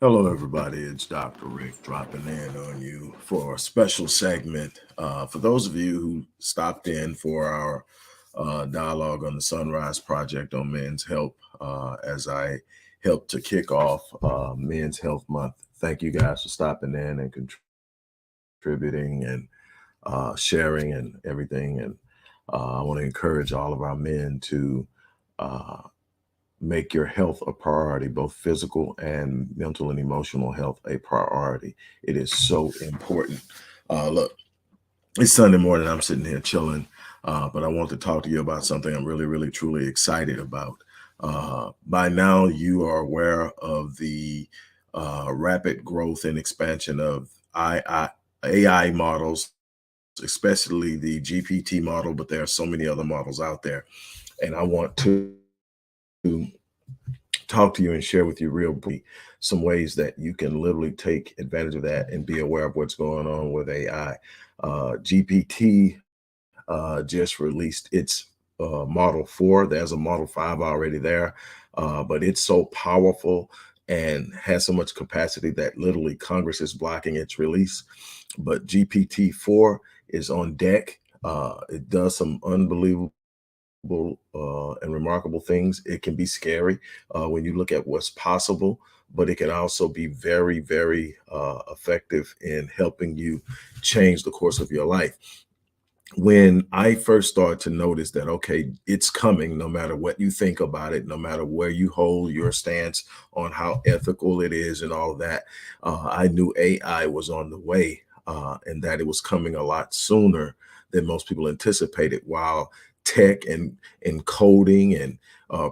Hello, everybody. It's Dr. Rick dropping in on you for a special segment. For those of you who stopped in for our dialogue on the Sunrise Project on men's health, as I helped to kick off Men's Health Month. Thank you guys for stopping in and contributing and sharing and everything. And I want to encourage all of our men to uh, make your health a priority, both physical and mental and emotional health a priority. It is so important. Look, it's Sunday morning. I'm sitting here chilling, but I want to talk to you about something I'm really, really, truly excited about. By now, you are aware of the rapid growth and expansion of AI models, especially the GPT model, but there are so many other models out there. And I want to talk to you and share with you real briefly some ways that you can literally take advantage of that and be aware of what's going on with AI. GPT just released its Model 4. There's a Model 5 already there, but it's so powerful and has so much capacity that literally Congress is blocking its release. But GPT-4 is on deck. It does some unbelievable and remarkable things. It can be scary when you look at what's possible, but it can also be very, very effective in helping you change the course of your life. When I first started to notice that, okay, it's coming, no matter what you think about it, no matter where you hold your stance on how ethical it is and all of that, I knew AI was on the way and that it was coming a lot sooner than most people anticipated. While tech and coding and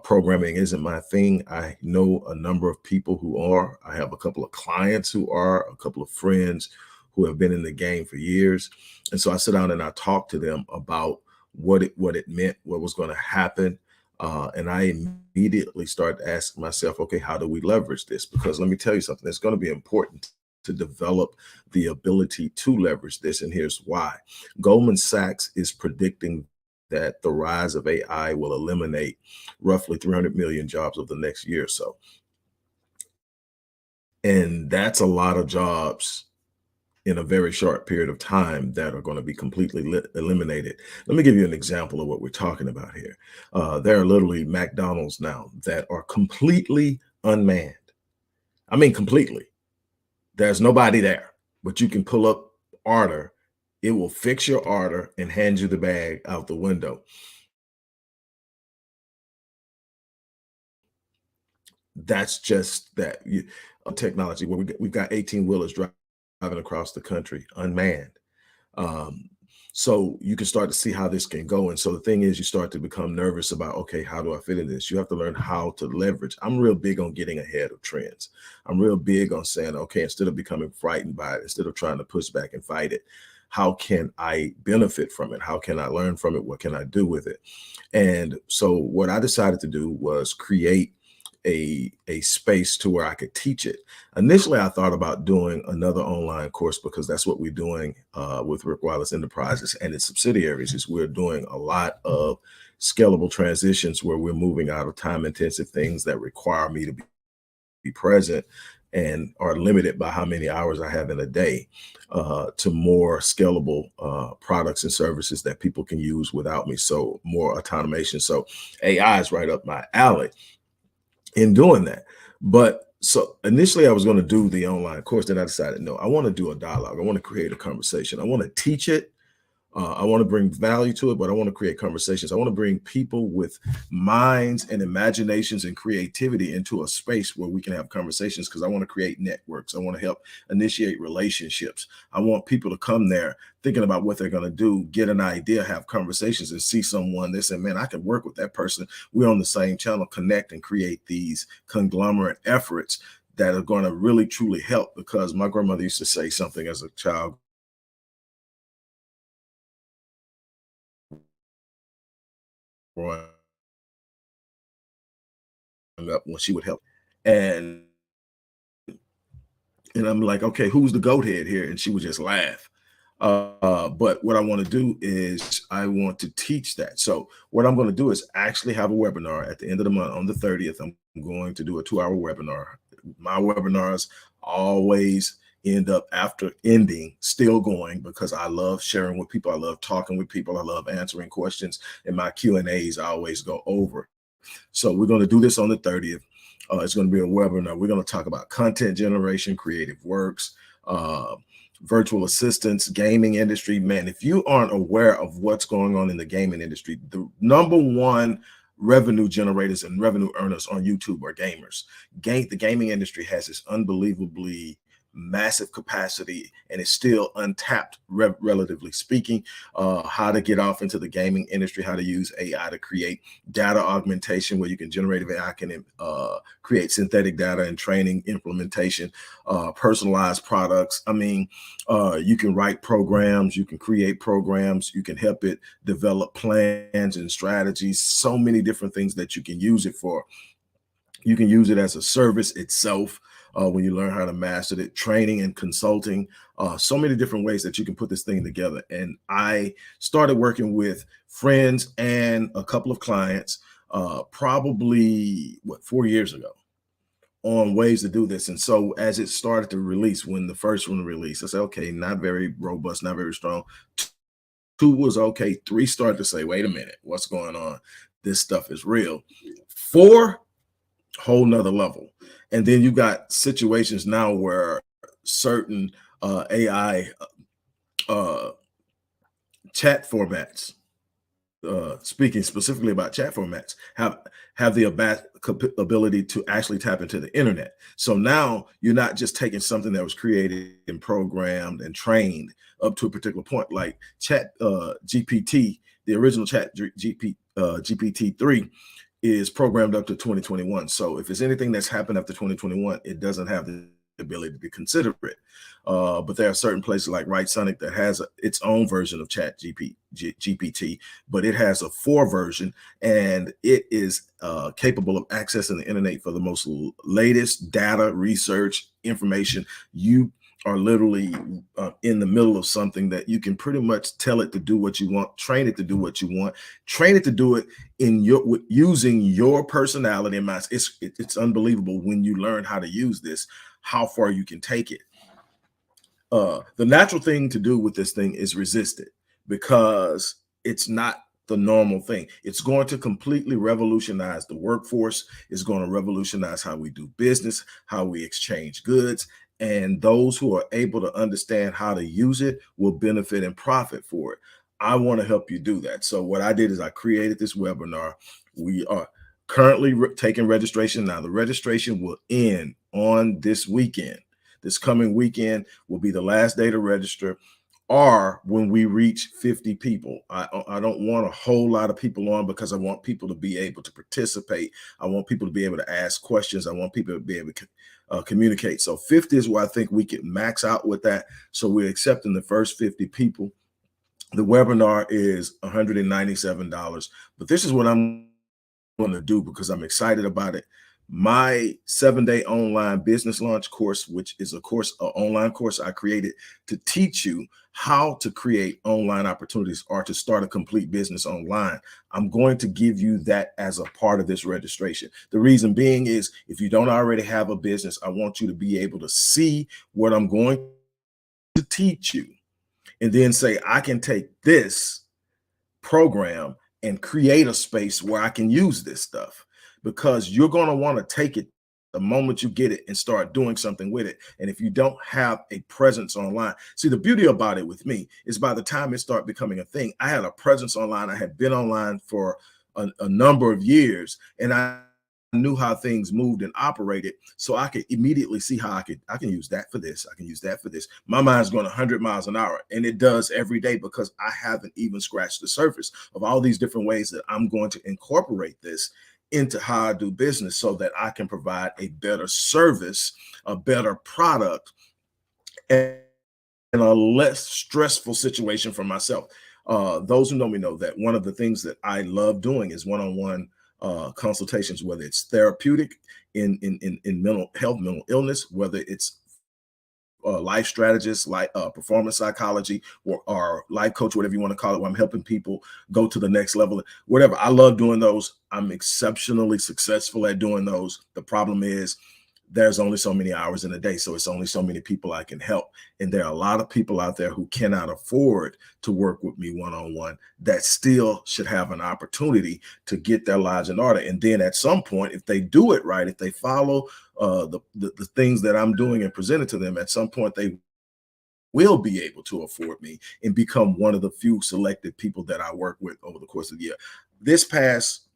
programming isn't my thing, I know a number of people who are. I have a couple of clients who are, a couple of friends who have been in the game for years. And so I sit down and I talk to them about what it meant, what was going to happen. And I immediately start asking myself, okay, how do we leverage this? Because let me tell you something, it's going to be important to develop the ability to leverage this. And here's why. Goldman Sachs is predicting that the rise of AI will eliminate roughly 300 million jobs over the next year or so. And that's a lot of jobs in a very short period of time that are going to be completely eliminated. Let me give you an example of what we're talking about here. There are literally McDonald's now that are completely unmanned. I mean, completely. There's nobody there, but you can pull up order. It will fix your order and hand you the bag out the window. That's just that technology where we've got 18 wheelers driving across the country unmanned. Um, so you can start to see how this can go. And so the thing is, you start to become nervous about, okay, how do I fit in this? You have to learn how to leverage. I'm real big on getting ahead of trends. I'm real big on saying, okay, instead of becoming frightened by it, instead of trying to push back and fight it, how can I benefit from it? How can I learn from it? What can I do with it? And so what I decided to do was create a space to where I could teach it. Initially, I thought about doing another online course because that's what we're doing with Rick Wallace Enterprises and its subsidiaries. Is we're doing a lot of scalable transitions where we're moving out of time-intensive things that require me to be present and are limited by how many hours I have in a day to more scalable products and services that people can use without me. So more automation. So AI is right up my alley in doing that. But so initially I was going to do the online course. Then I decided, no, I want to do a dialogue. I want to create a conversation. I want to teach it. I want to bring value to it, but I want to create conversations. I want to bring people with minds and imaginations and creativity into a space where we can have conversations because I want to create networks. I want to help initiate relationships. I want people to come there thinking about what they're going to do, get an idea, have conversations and see someone. They say, man, I can work with that person. We're on the same channel, connect and create these conglomerate efforts that are going to really, truly help. Because my grandmother used to say something as a child growing up when she would help. And I'm like, okay, who's the goat head here? And she would just laugh. But what I want to do is I want to teach that. So what I'm going to do is actually have a webinar at the end of the month on the 30th. I'm going to do a 2-hour webinar My webinars always end up after ending still going, because I love sharing with people. I love talking with people. I love answering questions, and my Q&As I always go over. So we're going to do this on the 30th. It's going to be a webinar. We're going to talk about content generation, creative works, uh, virtual assistants, gaming industry. Man, if you aren't aware of what's going on in the gaming industry, the number one revenue generators and revenue earners on YouTube are gamers. The gaming industry has this unbelievably massive capacity, and it's still untapped, relatively speaking. How to get off into the gaming industry, how to use AI to create data augmentation, where you can generate AI can create synthetic data and training implementation, personalized products. I mean, you can write programs, you can create programs, you can help it develop plans and strategies, so many different things that you can use it for. You can use it as a service itself when you learn how to master it, training and consulting, so many different ways that you can put this thing together. And I started working with friends and a couple of clients probably, 4 years ago, on ways to do this. And so as it started to release, when the first one released, I said, okay, not very robust, not very strong. 2 was okay. 3 started to say, wait a minute, what's going on? This stuff is real. 4, whole nother level. And then you got situations now where certain AI chat formats, speaking specifically about chat formats, have the ability to actually tap into the internet. So now you're not just taking something that was created and programmed and trained up to a particular point, like chat GPT, the original chat GPT-3 is programmed up to 2021. So if it's anything that's happened after 2021, it doesn't have the ability to consider it. But there are certain places like Right Sonic that has its own version of Chat GPT, but it has a 4 version, and it is capable of accessing the internet for the most latest data, research, information. You are literally in the middle of something that you can pretty much tell it to do what you want, train it to do what you want, train it to do it in using your personality and mind. It's unbelievable when you learn how to use this, how far you can take it. The natural thing to do with this thing is resist it, because it's not the normal thing. It's going to completely revolutionize the workforce. It's going to revolutionize how we do business, how we exchange goods. And those who are able to understand how to use it will benefit and profit for it. I want to help you do that. So what I did is I created this webinar. We are currently taking registration now. The registration will end on this weekend. This coming weekend will be the last day to register, or when we reach 50 people. I don't want a whole lot of people on, because I want people to be able to participate. I want people to be able to ask questions. I want people to be able to communicate. So 50 is where I think we can max out with that. So we're accepting the first 50 people. The webinar is $197, but this is what I'm going to do because I'm excited about it. My 7-day online business launch course, which is an online course I created to teach you how to create online opportunities or to start a complete business online. I'm going to give you that as a part of this registration. The reason being is, if you don't already have a business, I want you to be able to see what I'm going to teach you and then say, I can take this program and create a space where I can use this stuff, because you're going to want to take it the moment you get it and start doing something with it. And if you don't have a presence online, see, the beauty about it with me is by the time it started becoming a thing, I had a presence online. I had been online for a number of years, and I knew how things moved and operated, so I could immediately see how I can use that for this. I can use that for this. My mind's going 100 miles an hour, and it does every day, because I haven't even scratched the surface of all these different ways that I'm going to incorporate this into how I do business, so that I can provide a better service, a better product, and a less stressful situation for myself. Those who know me know that one of the things that I love doing is one-on-one consultations, whether it's therapeutic in mental health, mental illness, whether it's life strategist, like performance psychology, or life coach, whatever you want to call it, where I'm helping people go to the next level, whatever. I love doing those. I'm exceptionally successful at doing those. The problem is there's only so many hours in a day. So it's only so many people I can help. And there are a lot of people out there who cannot afford to work with me one-on-one that still should have an opportunity to get their lives in order. And then at some point, if they do it right, if they follow the things that I'm doing and presenting to them, at some point they will be able to afford me and become one of the few selected people that I work with over the course of the year. This past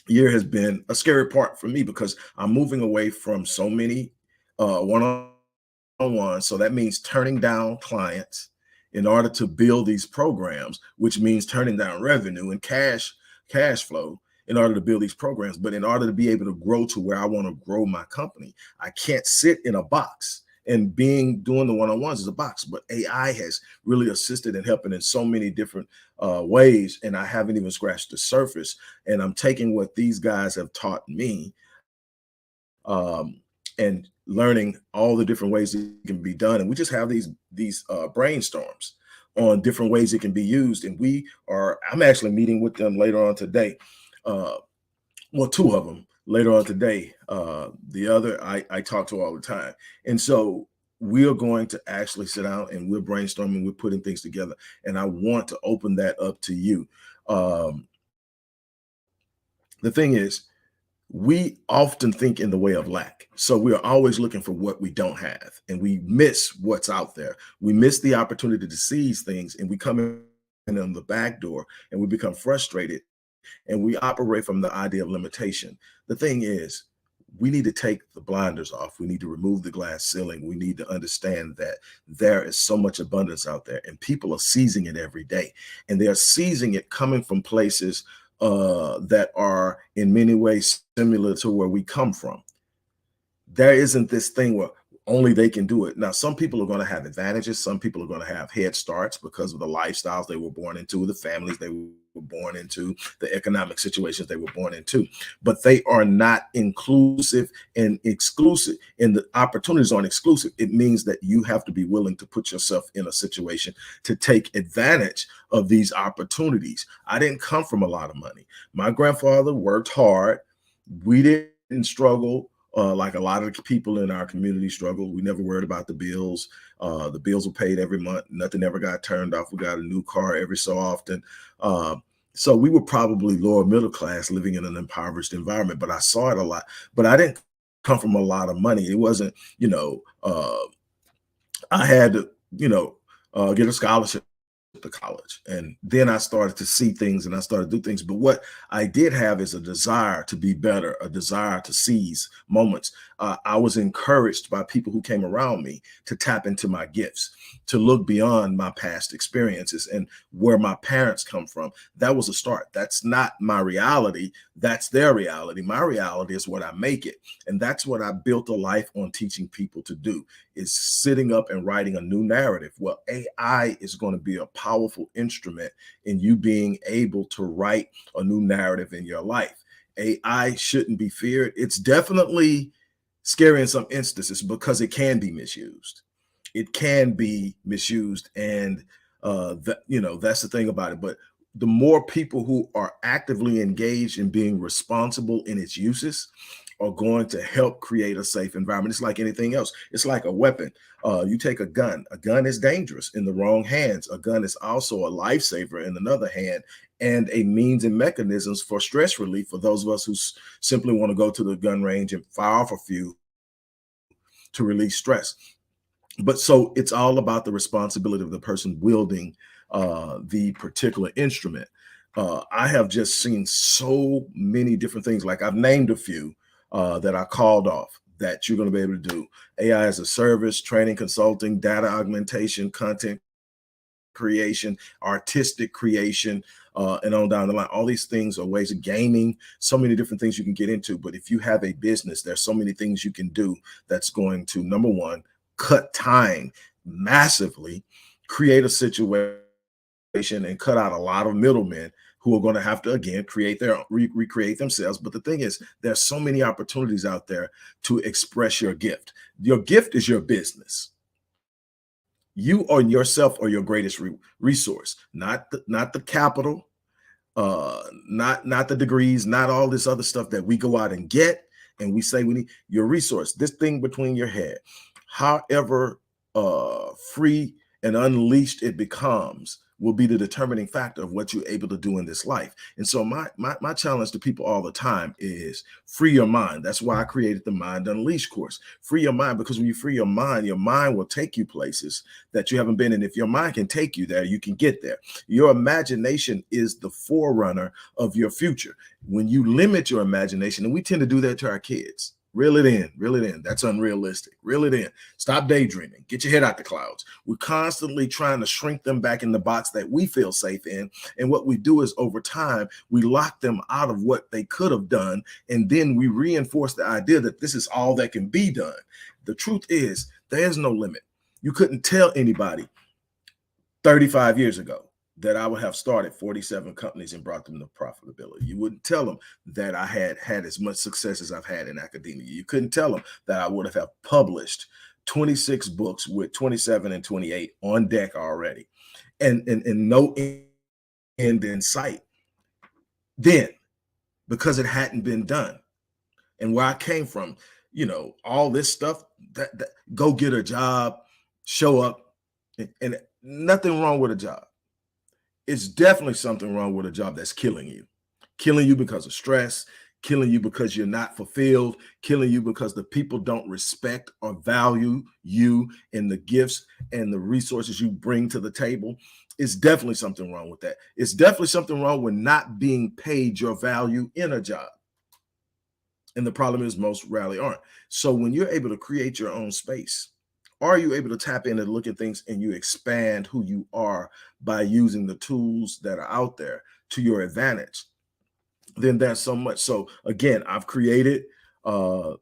year has been a scary part for me because I'm moving away from so many one-on-one. So that means turning down clients in order to build these programs, which means turning down revenue and cash flow in order to build these programs. But in order to be able to grow to where I want to grow my company, I can't sit in a box. And doing the one-on-ones is a box, but AI has really assisted and helping in so many different ways, and I haven't even scratched the surface. And I'm taking what these guys have taught me um, and learning all the different ways it can be done. And we just have these brainstorms on different ways it can be used. And I'm actually meeting with them later on today. Uh, well, two of them later on today. The other I talk to all the time. And so we are going to actually sit down and we're brainstorming, we're putting things together. And I want to open that up to you. Um, the thing is, we often think in the way of lack. So we are always looking for what we don't have, and we miss what's out there. We miss the opportunity to seize things, and we come in on the back door and we become frustrated and we operate from the idea of limitation. The thing is, we need to take the blinders off. We need to remove the glass ceiling. We need to understand that there is so much abundance out there and people are seizing it every day. And they're seizing it coming from places that are in many ways similar to where we come from. There isn't this thing where only they can do it. Now, some people are going to have advantages. Some people are going to have head starts because of the lifestyles they were born into, the families they were born into, the economic situations they were born into. But they are not inclusive and exclusive, and the opportunities aren't exclusive. It means that you have to be willing to put yourself in a situation to take advantage of these opportunities. I didn't come from a lot of money. My grandfather worked hard. We didn't struggle like a lot of the people in our community struggle. We never worried about the bills. The bills were paid every month. Nothing ever got turned off. We got a new car every so often. So we were probably lower middle class living in an impoverished environment, but I saw it a lot. But I didn't come from a lot of money. It wasn't, I had to, get a scholarship to college. And then I started to see things and I started to do things. But what I did have is a desire to be better, a desire to seize moments. I was encouraged by people who came around me to tap into my gifts, to look beyond my past experiences and where my parents come from. That was a start. That's not my reality. That's their reality. My reality is what I make it. And that's what I built a life on teaching people to do, is sitting up and writing a new narrative. Well, AI is going to be a powerful instrument in you being able to write a new narrative in your life. AI shouldn't be feared. It's definitely scary in some instances because it can be misused. It can be misused, and that's the thing about it. But the more people who are actively engaged in being responsible in its uses are going to help create a safe environment. It's like anything else. It's like a weapon. You take a gun. A gun is dangerous in the wrong hands. A gun is also a lifesaver in another hand, and a means and mechanisms for stress relief for those of us who simply want to go to the gun range and fire off a few to release stress. But so it's all about the responsibility of the person wielding the particular instrument. I have just seen so many different things. Like I've named a few that I called off that you're going to be able to do. AI as a service, training, consulting, data augmentation, content creation, artistic creation, and on down the line. All these things are ways of gaming, so many different things you can get into. But if you have a business, there's so many things you can do that's going to, number one, cut time massively, create a situation and cut out a lot of middlemen who are going to have to, again, recreate themselves. But the thing is, there's so many opportunities out there to express your gift. Your gift is your business. You or yourself are your greatest resource, not the capital, not the degrees, not all this other stuff that we go out and get and we say we need your resource, this thing between your head, however free and unleashed it becomes, will be the determining factor of what you're able to do in this life. And so my challenge to people all the time is free your mind. That's why I created the Mind Unleashed course. Free your mind, because when you free your mind will take you places that you haven't been. And if your mind can take you there, you can get there. Your imagination is the forerunner of your future. When you limit your imagination, and we tend to do that to our kids, reel it in, reel it in. That's unrealistic. Reel it in. Stop daydreaming. Get your head out the clouds. We're constantly trying to shrink them back in the box that we feel safe in. And what we do is over time, we lock them out of what they could have done. And then we reinforce the idea that this is all that can be done. The truth is, there's no limit. You couldn't tell anybody 35 years ago that I would have started 47 companies and brought them to profitability. You wouldn't tell them that I had as much success as I've had in academia. You couldn't tell them that I would have published 26 books with 27 and 28 on deck already, and no end in sight then, because it hadn't been done. And where I came from, all this stuff, that go get a job, show up, and nothing wrong with a job. It's definitely something wrong with a job that's killing you because of stress, killing you because you're not fulfilled, killing you because the people don't respect or value you and the gifts and the resources you bring to the table. It's definitely something wrong with that. It's definitely something wrong with not being paid your value in a job. And the problem is most rarely aren't. So when you're able to create your own space, are you able to tap in and look at things and you expand who you are by using the tools that are out there to your advantage? Then there's so much. So again, I've created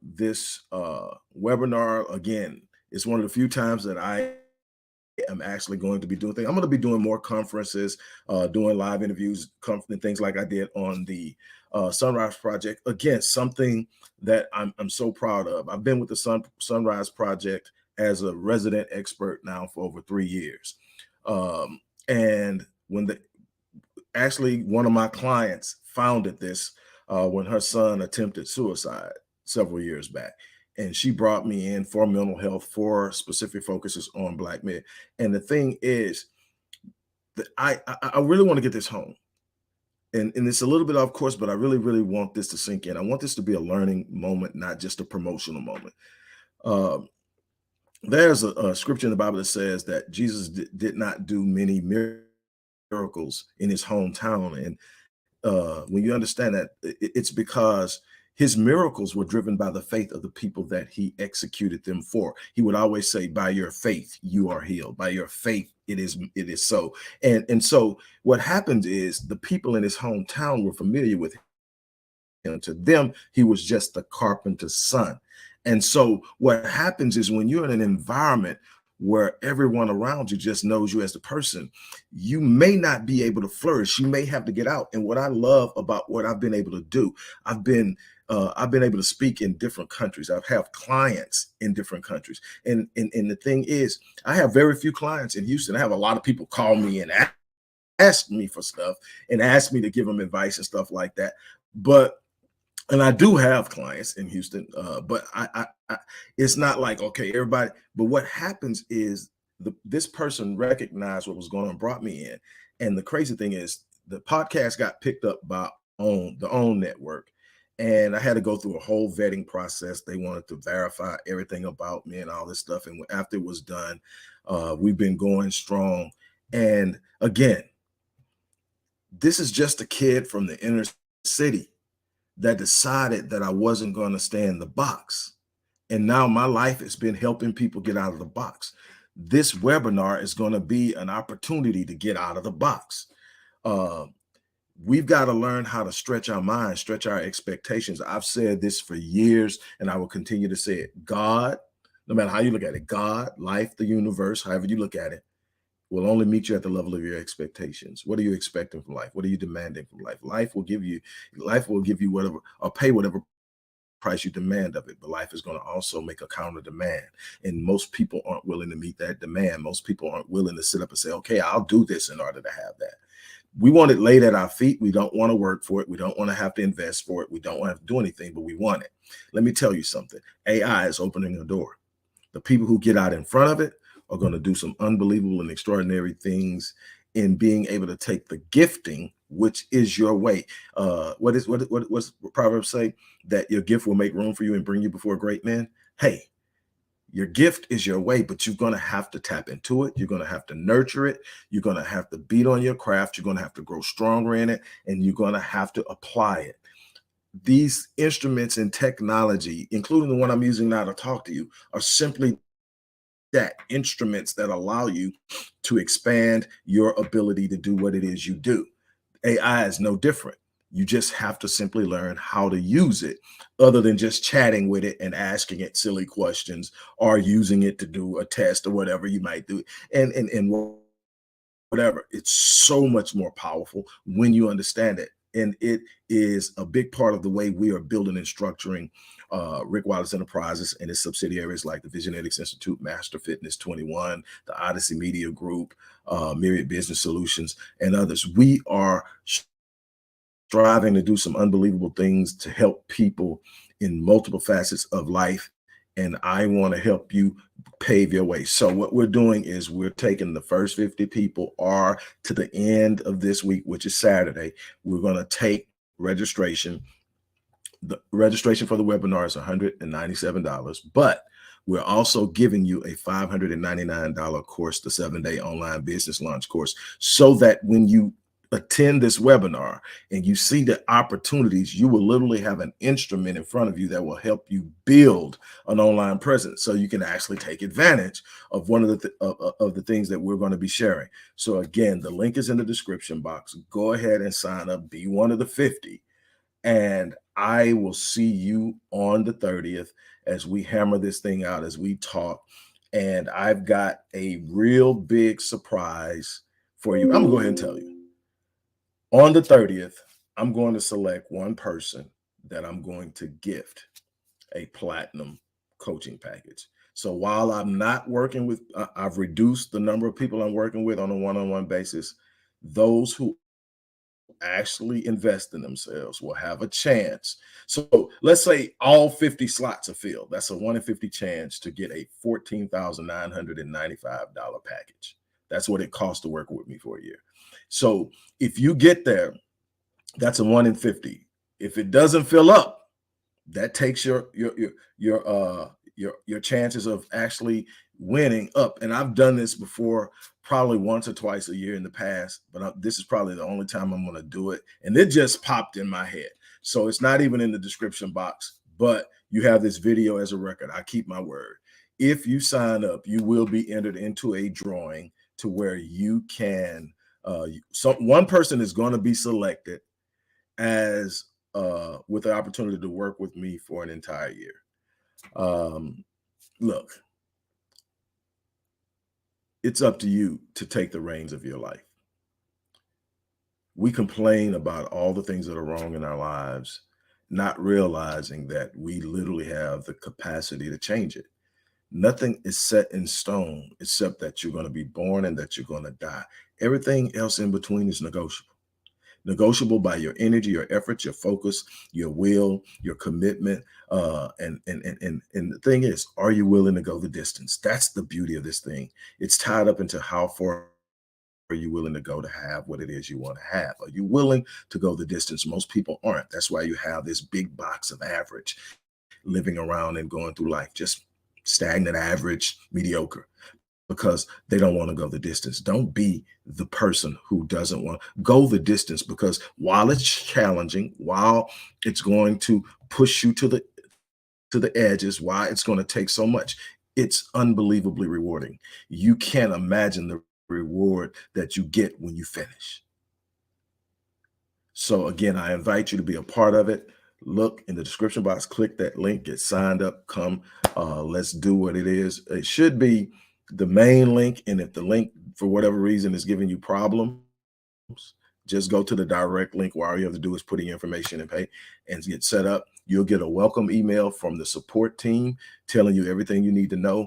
this webinar. Again, it's one of the few times that I am actually going to be doing things. I'm going to be doing more conferences, doing live interviews, and things like I did on the Sunrise Project. Again, something that I'm so proud of. I've been with the Sunrise Project as a resident expert now for over 3 years. And when actually one of my clients founded this when her son attempted suicide several years back. And she brought me in for mental health, for specific focuses on Black men. And the thing is that I really want to get this home. And it's a little bit off course, but I really, really want this to sink in. I want this to be a learning moment, not just a promotional moment. There's a scripture in the Bible that says that Jesus did not do many miracles in his hometown. And when you understand that, it's because his miracles were driven by the faith of the people that he executed them for. He would always say, by your faith, you are healed. By your faith, it is so. And so what happens is the people in his hometown were familiar with him. To them, he was just the carpenter's son. And so what happens is when you're in an environment where everyone around you just knows you as the person, you may not be able to flourish. You may have to get out. And what I love about what I've been able to do, I've been able to speak in different countries. I have clients in different countries. And the thing is, I have very few clients in Houston. I have a lot of people call me and ask me for stuff and ask me to give them advice and stuff like that. And I do have clients in Houston, but I it's not like, okay, everybody. But what happens is this person recognized what was going on, brought me in. And the crazy thing is the podcast got picked up by the OWN network. And I had to go through a whole vetting process. They wanted to verify everything about me and all this stuff. And after it was done, we've been going strong. And again, this is just a kid from the inner city that decided that I wasn't going to stay in the box. And now my life has been helping people get out of the box. This webinar is going to be an opportunity to get out of the box. We've got to learn how to stretch our minds, stretch our expectations. I've said this for years, and I will continue to say it. God, no matter how you look at it, God, life, the universe, however you look at it, will only meet you at the level of your expectations. What are you expecting from life? What are you demanding from life? Life will give you whatever, or pay whatever price you demand of it, but life is going to also make a counter demand. And most people aren't willing to meet that demand. Most people aren't willing to sit up and say, okay, I'll do this in order to have that. We want it laid at our feet. We don't want to work for it. We don't want to have to invest for it. We don't want to have to do anything, but we want it. Let me tell you something. AI is opening a door. The people who get out in front of it are going to do some unbelievable and extraordinary things in being able to take the gifting, which is your way. What's Proverbs say? That your gift will make room for you and bring you before great men. Hey, your gift is your way, but you're going to have to tap into it. You're going to have to nurture it. You're going to have to beat on your craft. You're going to have to grow stronger in it, and you're going to have to apply it. These instruments and technology, including the one I'm using now to talk to you, are simply that, instruments that allow you to expand your ability to do what it is you do. AI is no different. You just have to simply learn how to use it, other than just chatting with it and asking it silly questions or using it to do a test or whatever you might do. And whatever. It's so much more powerful when you understand it. And it is a big part of the way we are building and structuring Rick Wallace Enterprises and its subsidiaries like the Visionetics Institute, Master Fitness 21, the Odyssey Media Group, Myriad Business Solutions, and others. We are striving to do some unbelievable things to help people in multiple facets of life. And I want to help you pave your way. So what we're doing is we're taking the first 50 people, or to the end of this week, which is Saturday, we're going to take registration. The registration for the webinar is $197, but we're also giving you a $599 course, the 7-day online business launch course, so that when you attend this webinar and you see the opportunities, you will literally have an instrument in front of you that will help you build an online presence, so you can actually take advantage of one of the things that we're going to be sharing. So again, the link is in the description box. Go ahead and sign up, be one of the 50, and I will see you on the 30th as we hammer this thing out, as we talk. And I've got a real big surprise for you. I'm gonna go ahead and tell you. On the 30th, I'm going to select one person that I'm going to gift a platinum coaching package. So while I'm not working with, I've reduced the number of people I'm working with on a one-on-one basis. Those who actually invest in themselves will have a chance. So let's say all 50 slots are filled. That's a 1 in 50 chance to get a $14,995 package. That's what it costs to work with me for a year. So if you get there, that's a 1 in 50. If it doesn't fill up, that takes your chances of actually winning up. And I've done this before, probably once or twice a year in the past, but this is probably the only time I'm going to do it. And it just popped in my head. So it's not even in the description box, but you have this video as a record. I keep my word. If you sign up, you will be entered into a drawing to where you can, so one person is going to be selected as with the opportunity to work with me for an entire year. Look, it's up to you to take the reins of your life. We complain about all the things that are wrong in our lives, not realizing that we literally have the capacity to change it. Nothing is set in stone except that you're going to be born and that you're going to die. Everything else in between is negotiable by your energy, your efforts, your focus, your will, your commitment. And the thing is, are you willing to go the distance? That's the beauty of this thing. It's tied up into how far are you willing to go to have what it is you want to have? Are you willing to go the distance? Most people aren't. That's why you have this big box of average living around and going through life, just stagnant, average, mediocre, because they don't want to go the distance. Don't be the person who doesn't want to go the distance, because while it's challenging, while it's going to push you to the edges, why it's going to take so much, it's unbelievably rewarding. You can't imagine the reward that you get when you finish. So again, I invite you to be a part of it. Look in the description box, click that link, get signed up, come, let's do what it is. It should be the main link. And if the link, for whatever reason, is giving you problems, just go to the direct link where all you have to do is put in your information and pay and get set up. You'll get a welcome email from the support team telling you everything you need to know.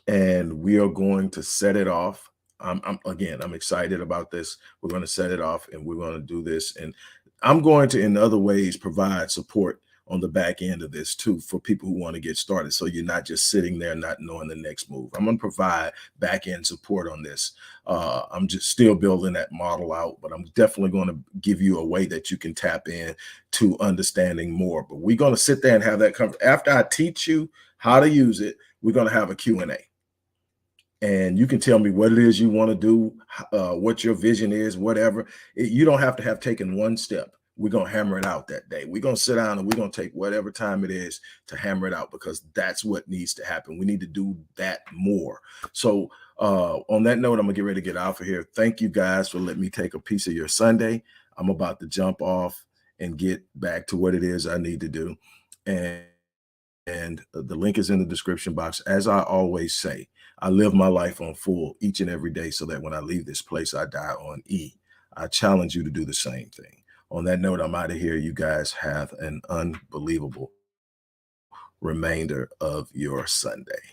And we are going to set it off. I'm excited about this. We're going to set it off and we're going to do this. And I'm going to, in other ways, provide support on the back end of this too for people who want to get started. So you're not just sitting there not knowing the next move. I'm going to provide back end support on this. I'm just still building that model out, but I'm definitely going to give you a way that you can tap in to understanding more. But we're going to sit there and have that conversation. After I teach you how to use it, we're going to have a Q&A. And you can tell me what it is you want to do, what your vision is, whatever. You don't have to have taken one step. We're going to hammer it out that day. We're going to sit down and we're going to take whatever time it is to hammer it out, because that's what needs to happen. We need to do that more. So on that note, I'm going to get ready to get out of here. Thank you guys for letting me take a piece of your Sunday. I'm about to jump off and get back to what it is I need to do. And the link is in the description box. As I always say, I live my life on full each and every day so that when I leave this place, I die on E. I challenge you to do the same thing. On that note, I'm out of here. You guys have an unbelievable remainder of your Sunday.